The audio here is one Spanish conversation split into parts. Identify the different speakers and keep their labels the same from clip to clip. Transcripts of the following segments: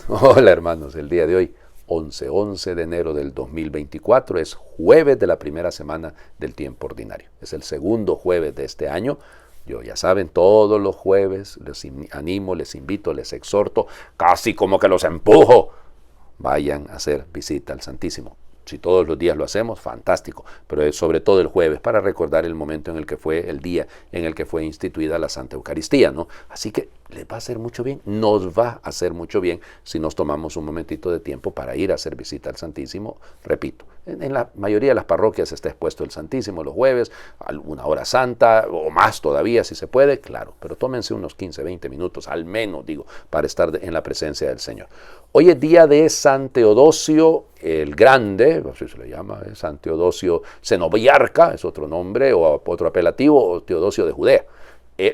Speaker 1: Hola hermanos, el día de hoy, 11 de enero del 2024, es jueves de la primera semana del tiempo ordinario. Es el segundo jueves de este año. Yo ya saben, todos los jueves les animo, les invito, les exhorto, casi como que los empujo. Vayan a hacer visita al Santísimo. Si todos los días lo hacemos, fantástico, pero sobre todo el jueves para recordar el momento en el que fue, el día en el que fue instituida la Santa Eucaristía, ¿no? Así que les va a hacer mucho bien, nos va a hacer mucho bien si nos tomamos un momentito de tiempo para ir a hacer visita al Santísimo. Repito, en la mayoría de las parroquias está expuesto el Santísimo los jueves, alguna hora santa o más todavía si se puede, claro, pero tómense unos 15, 20 minutos al menos, digo, para estar en la presencia del Señor. Hoy es día de San Teodosio el Grande, así se le llama, San Teodosio Cenobiarca, es otro nombre o otro apelativo, o Teodosio de Judea.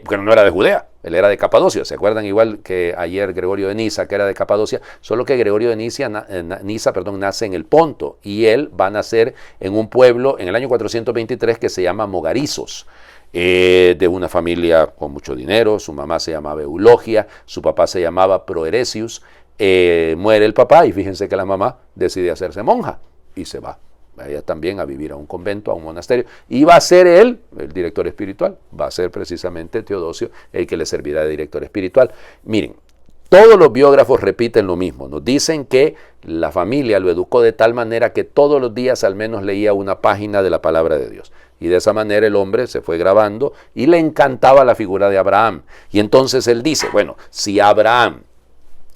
Speaker 1: Porque no era de Judea, él era de Capadocia. ¿Se acuerdan igual que ayer Gregorio de Niza, que era de Capadocia? Solo que Gregorio de Niza nace en el Ponto y él va a nacer en un pueblo en el año 423 que se llama Mogarizos. De una familia con mucho dinero, su mamá se llamaba Eulogia, su papá se llamaba Proeresius. Muere el papá y fíjense que la mamá decide hacerse monja y se va ella también a vivir a un convento, a un monasterio, y va a ser él el director espiritual, va a ser precisamente Teodosio el que le servirá de director espiritual. Miren, todos los biógrafos repiten lo mismo, nos dicen que la familia lo educó de tal manera que todos los días al menos leía una página de la palabra de Dios. Y de esa manera el hombre se fue grabando y le encantaba la figura de Abraham. Y entonces él dice, bueno, si Abraham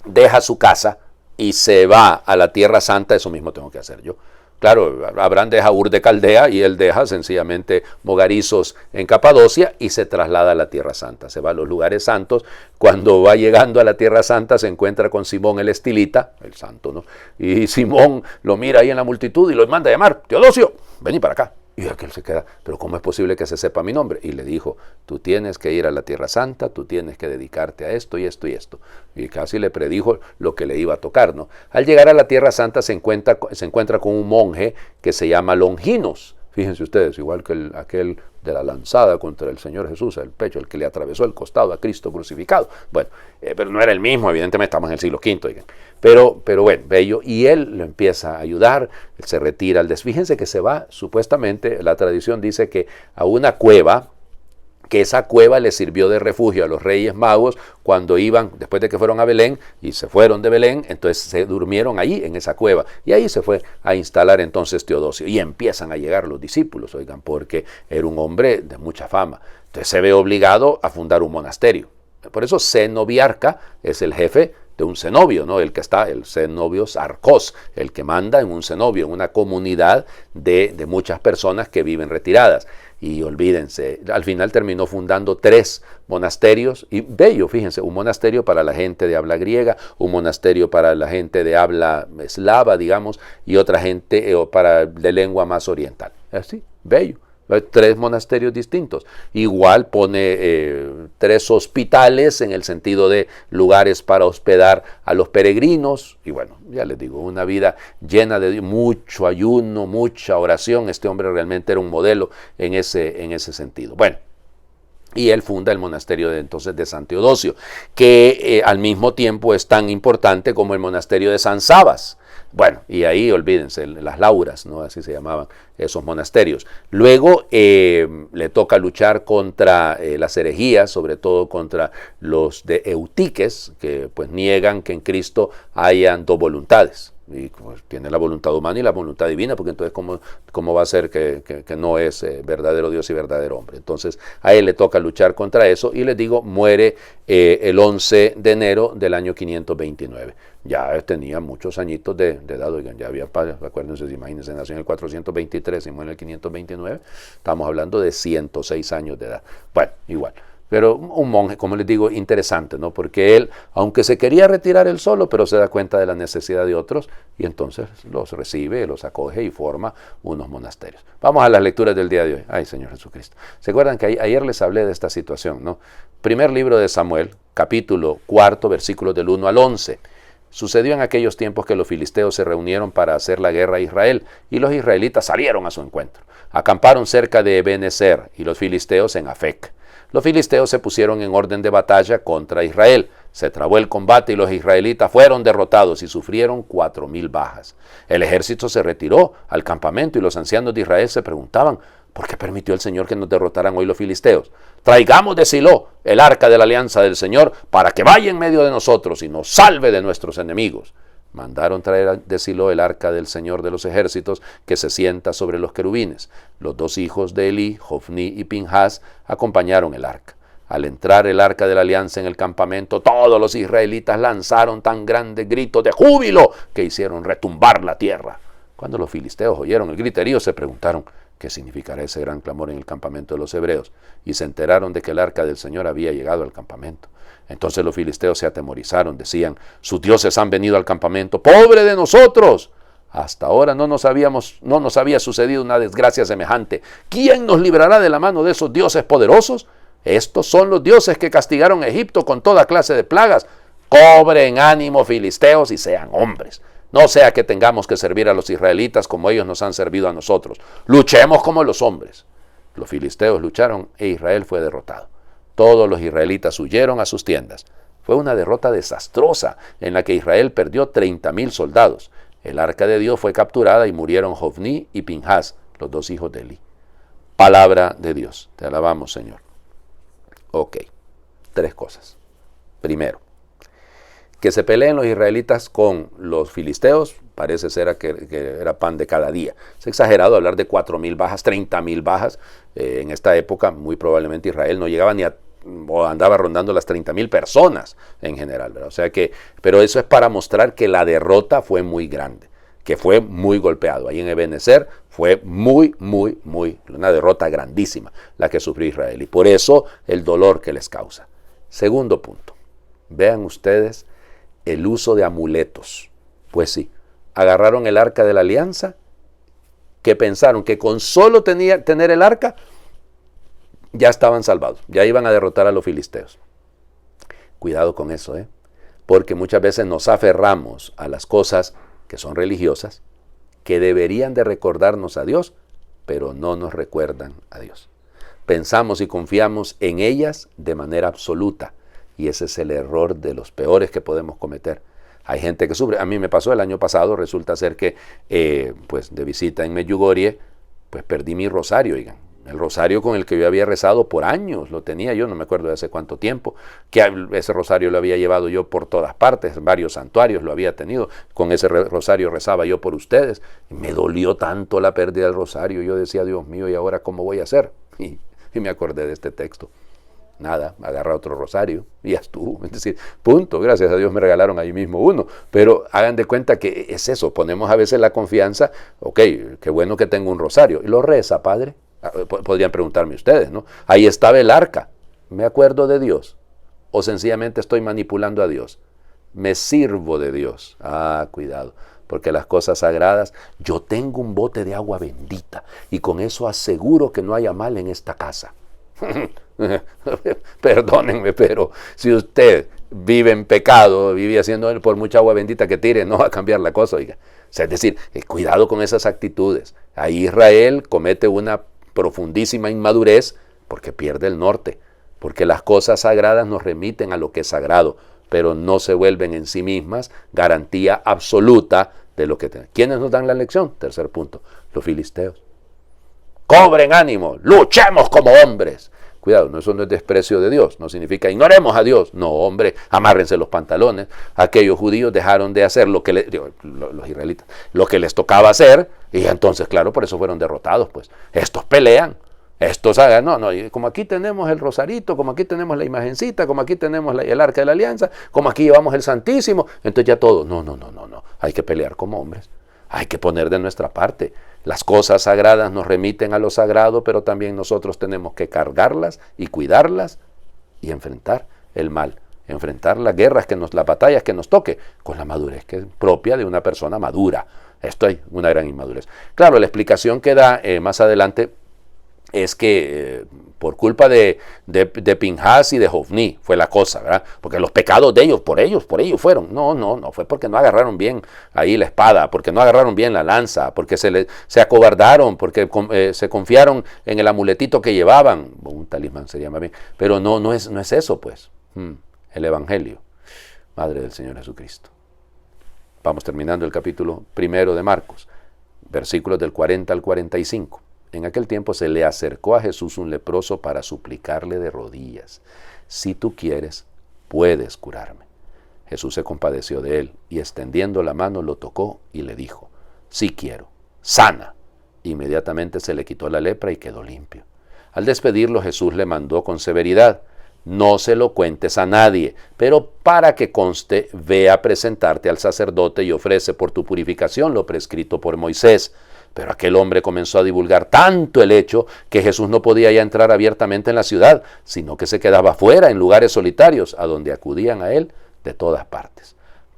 Speaker 1: deja su casa y se va a la Tierra Santa, eso mismo tengo que hacer yo. Claro, Abraham deja Ur de Caldea y él deja sencillamente Mogarizos en Capadocia y se traslada a la Tierra Santa. Se va a los lugares santos. Cuando va llegando a la Tierra Santa se encuentra con Simón el estilita, el santo, ¿no? Y Simón lo mira ahí en la multitud y lo manda a llamar, Teodosio, vení para acá. Y aquel se queda, pero ¿cómo es posible que se sepa mi nombre? Y le dijo, tú tienes que ir a la Tierra Santa, tú tienes que dedicarte a esto y esto y esto. Y casi le predijo lo que le iba a tocar, ¿no? Al llegar a la Tierra Santa se encuentra con un monje que se llama Longinos. Fíjense ustedes, igual que aquel de la lanzada contra el Señor Jesús, el pecho, el que le atravesó el costado a Cristo crucificado. Bueno, pero no era el mismo, evidentemente estamos en el siglo V, digan. Pero bueno, bello, y él lo empieza a ayudar, él se retira al fíjense que se va, supuestamente, la tradición dice que a una cueva, que esa cueva le sirvió de refugio a los Reyes Magos cuando iban, después de que fueron a Belén y se fueron de Belén, entonces se durmieron ahí en esa cueva y ahí se fue a instalar entonces Teodosio y empiezan a llegar los discípulos, oigan, porque era un hombre de mucha fama, entonces se ve obligado a fundar un monasterio. Por eso cenobiarca es el jefe de un cenobio, ¿no? El que está, el cenobio sarcos, el que manda en un cenobio, en una comunidad de muchas personas que viven retiradas. Y olvídense, al final terminó fundando 3 monasterios, y bello, fíjense, un monasterio para la gente de habla griega, un monasterio para la gente de habla eslava, digamos, y otra gente de lengua más oriental. Así, bello. 3 monasterios distintos. Igual pone 3 hospitales en el sentido de lugares para hospedar a los peregrinos. Y bueno, ya les digo, una vida llena de mucho ayuno, mucha oración. Este hombre realmente era un modelo en ese sentido. Bueno, y él funda el monasterio de San Teodosio, que al mismo tiempo es tan importante como el monasterio de San Sabas. Bueno, y ahí olvídense, las Lauras, ¿no? Así se llamaban esos monasterios. Luego le toca luchar contra las herejías, sobre todo contra los de Eutiques, que pues niegan que en Cristo hayan 2 voluntades. Y pues, tiene la voluntad humana y la voluntad divina, porque entonces ¿cómo va a ser que no es verdadero Dios y verdadero hombre? Entonces a él le toca luchar contra eso y les digo, muere el 11 de enero del año 529. Ya tenía muchos añitos de edad, oigan, ya había padres, acuérdense, imagínense, nació en el 423 y muere en el 529, estamos hablando de 106 años de edad. Bueno, igual. Pero un monje, como les digo, interesante, ¿no? Porque él, aunque se quería retirar él solo, pero se da cuenta de la necesidad de otros y entonces los recibe, los acoge y forma unos monasterios. Vamos a las lecturas del día de hoy. Ay, Señor Jesucristo. ¿Se acuerdan que ayer les hablé de esta situación, no? Primer libro de Samuel, capítulo 4, versículos del 1 al 11. Sucedió en aquellos tiempos que los filisteos se reunieron para hacer la guerra a Israel y los israelitas salieron a su encuentro. Acamparon cerca de Ebenezer y los filisteos en Afec. Los filisteos se pusieron en orden de batalla contra Israel, Se trabó el combate y los israelitas fueron derrotados y sufrieron 4,000 bajas. El ejército se retiró al campamento y los ancianos de Israel se preguntaban, ¿por qué permitió el Señor que nos derrotaran hoy los filisteos? Traigamos de Silo el arca de la alianza del Señor para que vaya en medio de nosotros y nos salve de nuestros enemigos. Mandaron traer de Silo el arca del Señor de los ejércitos que se sienta sobre los querubines. Los 2 hijos de Elí, Hofni y Pinhas, acompañaron el arca. Al entrar el arca de la alianza en el campamento, todos los israelitas lanzaron tan grandes gritos de júbilo que hicieron retumbar la tierra. Cuando los filisteos oyeron el griterío, se preguntaron, ¿qué significará ese gran clamor en el campamento de los hebreos? Y se enteraron de que el arca del Señor había llegado al campamento. Entonces los filisteos se atemorizaron, decían, sus dioses han venido al campamento, ¡pobre de nosotros! Hasta ahora no nos había sucedido una desgracia semejante. ¿Quién nos librará de la mano de esos dioses poderosos? Estos son los dioses que castigaron a Egipto con toda clase de plagas. Cobren ánimo, filisteos, y sean hombres. No sea que tengamos que servir a los israelitas como ellos nos han servido a nosotros. Luchemos como los hombres. Los filisteos lucharon e Israel fue derrotado. Todos los israelitas huyeron a sus tiendas. Fue una derrota desastrosa en la que Israel perdió 30,000 soldados. El arca de Dios fue capturada y murieron Hofni y Pinhas, los 2 hijos de Elí. Palabra de Dios. Te alabamos, Señor. Ok, 3 cosas. Primero, que se peleen los israelitas con los filisteos, parece ser que era pan de cada día. Es exagerado hablar de 4,000 bajas, 30,000 bajas. En esta época, muy probablemente Israel no llegaba ni a, o andaba rondando las 30,000 personas en general, ¿verdad? O sea que, pero eso es para mostrar que la derrota fue muy grande, que fue muy golpeado. Ahí en Ebenezer fue una derrota grandísima la que sufrió Israel. Y por eso el dolor que les causa. Segundo punto, vean ustedes el uso de amuletos. Pues sí, agarraron el arca de la alianza, que pensaron que con solo tener el arca, ya estaban salvados, ya iban a derrotar a los filisteos. Cuidado con eso, porque muchas veces nos aferramos a las cosas que son religiosas, que deberían de recordarnos a Dios, pero no nos recuerdan a Dios. Pensamos y confiamos en ellas de manera absoluta, y ese es el error de los peores que podemos cometer. Hay gente que sufre. A mí me pasó el año pasado, resulta ser que pues de visita en Medjugorje, pues perdí mi rosario, oigan. El rosario con el que yo había rezado por años, lo tenía yo, no me acuerdo de hace cuánto tiempo, que ese rosario lo había llevado yo por todas partes, en varios santuarios lo había tenido, con ese rosario rezaba yo por ustedes, y me dolió tanto la pérdida del rosario, yo decía, Dios mío, ¿y ahora cómo voy a hacer? Y me acordé de este texto. Nada, agarra otro rosario y ya estuvo. Es decir, punto, gracias a Dios me regalaron ahí mismo uno, pero hagan de cuenta que es eso, ponemos a veces la confianza, ok, qué bueno que tengo un rosario, y lo reza, padre. Podrían preguntarme ustedes, ¿no? Ahí estaba el arca. ¿Me acuerdo de Dios? ¿O sencillamente estoy manipulando a Dios? Me sirvo de Dios. Cuidado, porque las cosas sagradas, yo tengo un bote de agua bendita y con eso aseguro que no haya mal en esta casa. Perdónenme, pero si usted vive en pecado, vive haciendo por mucha agua bendita que tire, no va a cambiar la cosa, oiga. O sea, es decir, cuidado con esas actitudes. Ahí Israel comete una profundísima inmadurez porque pierde el norte, porque las cosas sagradas nos remiten a lo que es sagrado, pero no se vuelven en sí mismas garantía absoluta de lo que tenemos. ¿Quiénes nos dan la lección? Tercer punto, los filisteos. Cobren ánimo, luchemos como hombres. Cuidado, eso no es desprecio de Dios, no significa ignoremos a Dios. No, hombre, amárrense los pantalones. Aquellos judíos dejaron de hacer los israelitas, lo que les tocaba hacer, y entonces, claro, por eso fueron derrotados, pues. Estos pelean, estos hagan, como aquí tenemos el rosarito, como aquí tenemos la imagencita, como aquí tenemos el arca de la alianza, como aquí llevamos el Santísimo, entonces ya todo. No, hay que pelear como hombres. Hay que poner de nuestra parte. Las cosas sagradas nos remiten a lo sagrado, pero también nosotros tenemos que cargarlas y cuidarlas y enfrentar el mal, enfrentar las guerras, las batallas que nos toque, con la madurez que es propia de una persona madura. Esto hay una gran inmadurez. Claro, la explicación que da más adelante es que por culpa de Pinhas y de Hofni fue la cosa, ¿verdad? Porque los pecados de ellos, por ellos fueron. No, fue porque no agarraron bien ahí la espada, porque no agarraron bien la lanza, porque se acobardaron, porque se confiaron en el amuletito que llevaban, un talismán se llama bien, pero no es eso, pues, el evangelio. Madre del Señor Jesucristo. Vamos terminando el capítulo 1 de Marcos, versículos del 40 al 45. En aquel tiempo se le acercó a Jesús un leproso para suplicarle de rodillas: si tú quieres, puedes curarme. Jesús se compadeció de él y extendiendo la mano lo tocó y le dijo: sí quiero, sana. Inmediatamente se le quitó la lepra y quedó limpio. Al despedirlo, Jesús le mandó con severidad: no se lo cuentes a nadie, pero para que conste, ve a presentarte al sacerdote y ofrece por tu purificación lo prescrito por Moisés. Pero aquel hombre comenzó a divulgar tanto el hecho que Jesús no podía ya entrar abiertamente en la ciudad, sino que se quedaba fuera en lugares solitarios, a donde acudían a él de todas partes.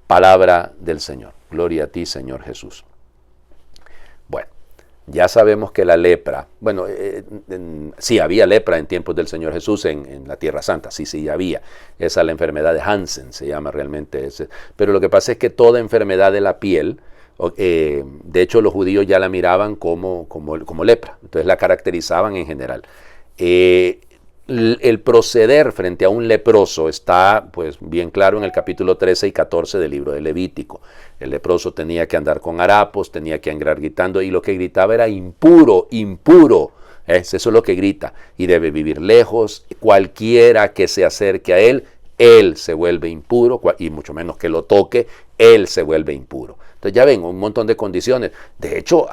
Speaker 1: Palabra del Señor. Gloria a ti, Señor Jesús. Bueno, ya sabemos que la lepra, sí había lepra en tiempos del Señor Jesús en la Tierra Santa, sí había. Esa es la enfermedad de Hansen, se llama realmente ese. Pero lo que pasa es que toda enfermedad de la piel, de hecho los judíos ya la miraban como lepra, entonces la caracterizaban en general. El proceder frente a un leproso está pues bien claro en el capítulo 13 y 14 del libro de Levítico. El leproso tenía que andar con harapos, tenía que andar gritando, y lo que gritaba era impuro, impuro. Eso es lo que grita, y debe vivir lejos. Cualquiera que se acerque a él se vuelve impuro, y mucho menos que lo toque, él se vuelve impuro. Entonces ya ven, un montón de condiciones. De hecho,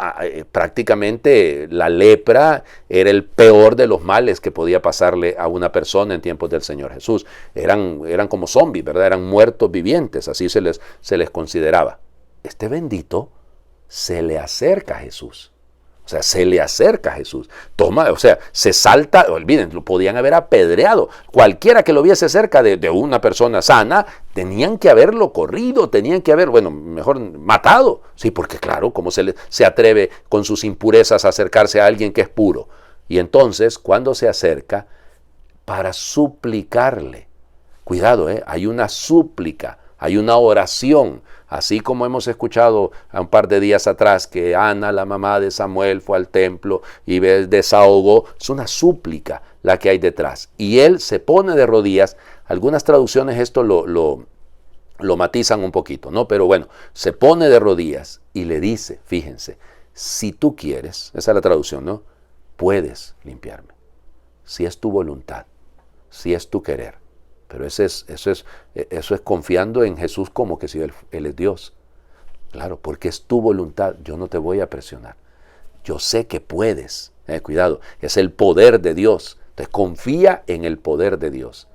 Speaker 1: prácticamente la lepra era el peor de los males que podía pasarle a una persona en tiempos del Señor Jesús. Eran como zombies, ¿verdad? Eran muertos vivientes, así se les consideraba. Este bendito se le acerca a Jesús. O sea, se le acerca a Jesús. Se salta, olviden, lo podían haber apedreado. Cualquiera que lo viese cerca de una persona sana, tenían que haberlo corrido, tenían que haber, mejor matado. Sí, porque claro, ¿cómo se atreve con sus impurezas a acercarse a alguien que es puro? Y entonces, cuando se acerca, para suplicarle, cuidado, hay una súplica, hay una oración. Así como hemos escuchado a un par de días atrás que Ana, la mamá de Samuel, fue al templo y desahogó, es una súplica la que hay detrás. Y él se pone de rodillas. Algunas traducciones esto lo matizan un poquito, ¿no? Pero bueno, se pone de rodillas y le dice, fíjense, si tú quieres, esa es la traducción, ¿no? Puedes limpiarme, si es tu voluntad, si es tu querer. Pero eso es confiando en Jesús como que si Él es Dios. Claro, porque es tu voluntad, yo no te voy a presionar. Yo sé que puedes. Cuidado, es el poder de Dios. Entonces confía en el poder de Dios.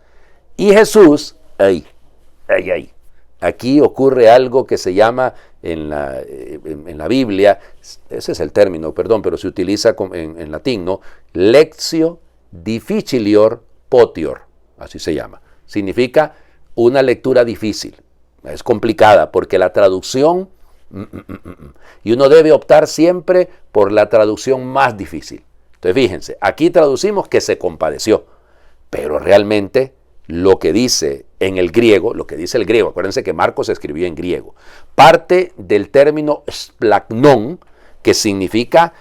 Speaker 1: Y Jesús, aquí ocurre algo que se llama en la Biblia, ese es el término, perdón, pero se utiliza en latín, ¿no? Lectio difficilior potior, así se llama. Significa una lectura difícil, es complicada porque la traducción, y uno debe optar siempre por la traducción más difícil. Entonces fíjense, aquí traducimos que se compadeció, pero realmente lo que dice en el griego, acuérdense que Marcos escribió en griego, parte del término splagnon, que significa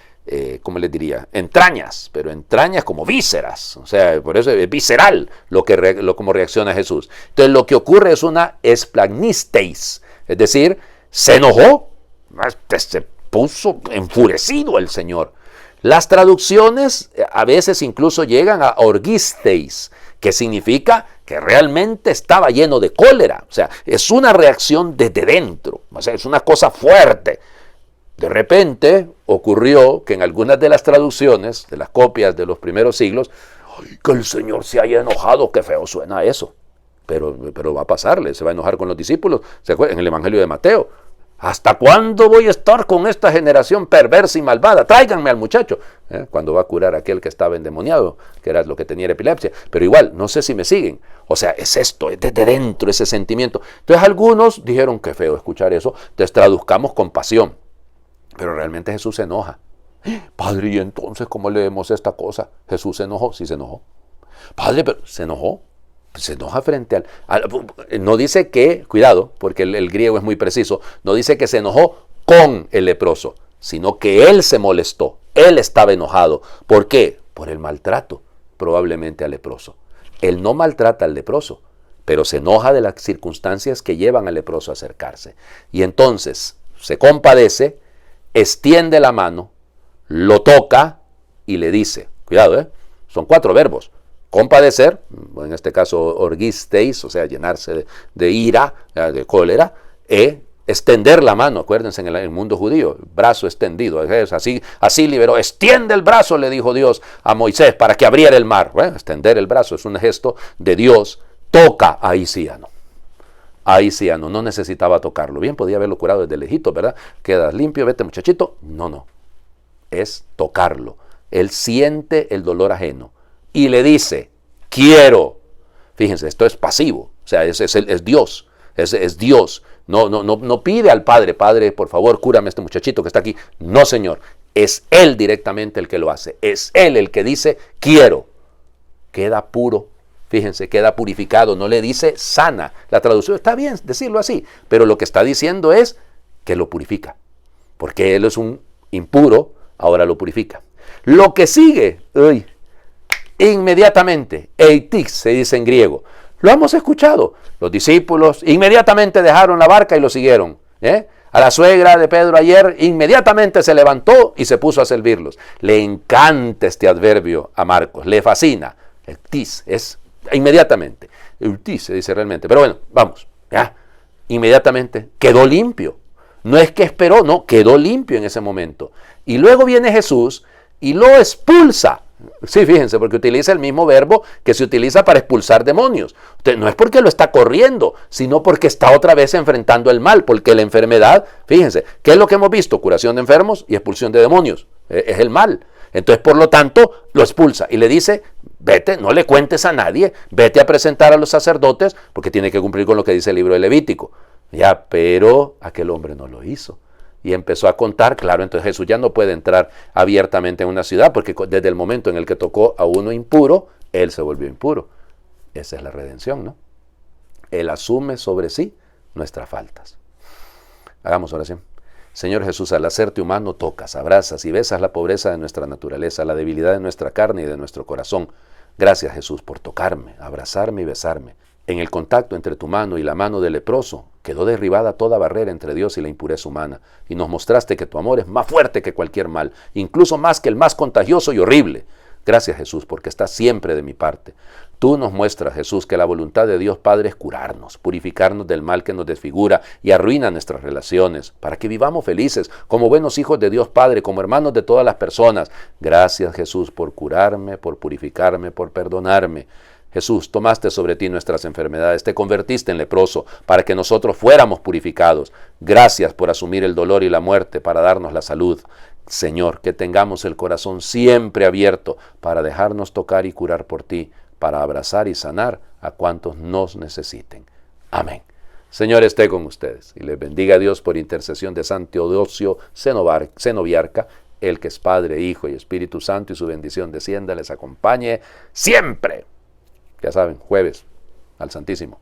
Speaker 1: ¿cómo les diría? Entrañas, pero entrañas como vísceras, o sea, por eso es visceral como reacciona Jesús. Entonces lo que ocurre es una esplagnisteis, es decir, se enojó, se puso enfurecido el Señor. Las traducciones a veces incluso llegan a orgisteis, que significa que realmente estaba lleno de cólera, o sea, es una reacción desde dentro, o sea, es una cosa fuerte. De repente ocurrió que en algunas de las traducciones, de las copias de los primeros siglos, que el Señor se haya enojado, qué feo suena eso. Pero va a pasarle, se va a enojar con los discípulos. ¿Se acuerdan? En el Evangelio de Mateo. ¿Hasta cuándo voy a estar con esta generación perversa y malvada? Tráiganme al muchacho. Cuando va a curar a aquel que estaba endemoniado, que era lo que tenía epilepsia. Pero igual, no sé si me siguen. O sea, es esto, es desde dentro ese sentimiento. Entonces algunos dijeron, qué feo escuchar eso. Entonces traduzcamos con pasión. Pero realmente Jesús se enoja. Padre, ¿y entonces cómo leemos esta cosa? ¿Jesús se enojó? Sí se enojó. Padre, pero ¿se enojó? Se enoja frente no dice que, cuidado, porque el griego es muy preciso, no dice que se enojó con el leproso, sino que él se molestó, él estaba enojado. ¿Por qué? Por el maltrato, probablemente al leproso. Él no maltrata al leproso, pero se enoja de las circunstancias que llevan al leproso a acercarse. Y entonces se compadece, extiende la mano, lo toca y le dice, cuidado, son 4 verbos: compadecer, en este caso orgisteis, o sea, llenarse de ira, de cólera, extender la mano, acuérdense en el mundo judío, brazo extendido, así liberó, extiende el brazo, le dijo Dios a Moisés para que abriera el mar. Bueno, extender el brazo es un gesto de Dios. Toca a Isiano. Ahí sí, no necesitaba tocarlo. Bien, podía haberlo curado desde lejito, ¿verdad? Quedas limpio, vete muchachito. No. Es tocarlo. Él siente el dolor ajeno y le dice, quiero. Fíjense, esto es pasivo. O sea, es Dios. Es Dios. No pide al Padre, Padre, por favor, cúrame a este muchachito que está aquí. No, Señor. Es Él directamente el que lo hace. Es Él el que dice, quiero. Queda puro. Fíjense, queda purificado, no le dice sana. La traducción está bien decirlo así, pero lo que está diciendo es que lo purifica. Porque él es un impuro, ahora lo purifica. Lo que sigue, inmediatamente, eitis se dice en griego. Lo hemos escuchado. Los discípulos inmediatamente dejaron la barca y lo siguieron. A la suegra de Pedro ayer inmediatamente se levantó y se puso a servirlos. Le encanta este adverbio a Marcos, le fascina. Eitis es inmediatamente. Eitis se dice realmente. Pero bueno, vamos. Inmediatamente quedó limpio. No es que esperó, no, quedó limpio en ese momento. Y luego viene Jesús y lo expulsa. Sí, fíjense, porque utiliza el mismo verbo que se utiliza para expulsar demonios. No es porque lo está corriendo, sino porque está otra vez enfrentando el mal, porque la enfermedad, fíjense, ¿qué es lo que hemos visto? Curación de enfermos y expulsión de demonios. Es el mal. Entonces, por lo tanto, lo expulsa y le dice, vete, no le cuentes a nadie, vete a presentar a los sacerdotes, porque tiene que cumplir con lo que dice el libro de Levítico. Pero aquel hombre no lo hizo. Y empezó a contar, claro, entonces Jesús ya no puede entrar abiertamente en una ciudad, porque desde el momento en el que tocó a uno impuro, él se volvió impuro. Esa es la redención, ¿no? Él asume sobre sí nuestras faltas. Hagamos oración. Señor Jesús, al hacerte humano tocas, abrazas y besas la pobreza de nuestra naturaleza, la debilidad de nuestra carne y de nuestro corazón. Gracias, Jesús, por tocarme, abrazarme y besarme. En el contacto entre tu mano y la mano del leproso, quedó derribada toda barrera entre Dios y la impureza humana, y nos mostraste que tu amor es más fuerte que cualquier mal, incluso más que el más contagioso y horrible. Gracias, Jesús, porque estás siempre de mi parte. Tú nos muestras, Jesús, que la voluntad de Dios Padre es curarnos, purificarnos del mal que nos desfigura y arruina nuestras relaciones, para que vivamos felices, como buenos hijos de Dios Padre, como hermanos de todas las personas. Gracias, Jesús, por curarme, por purificarme, por perdonarme. Jesús, tomaste sobre ti nuestras enfermedades, te convertiste en leproso para que nosotros fuéramos purificados. Gracias por asumir el dolor y la muerte para darnos la salud. Señor, que tengamos el corazón siempre abierto para dejarnos tocar y curar por ti, para abrazar y sanar a cuantos nos necesiten. Amén. Señor, esté con ustedes y les bendiga Dios por intercesión de San Teodosio Cenobiarca, el que es Padre, Hijo y Espíritu Santo, y su bendición descienda, les acompañe siempre. Ya saben, jueves al Santísimo.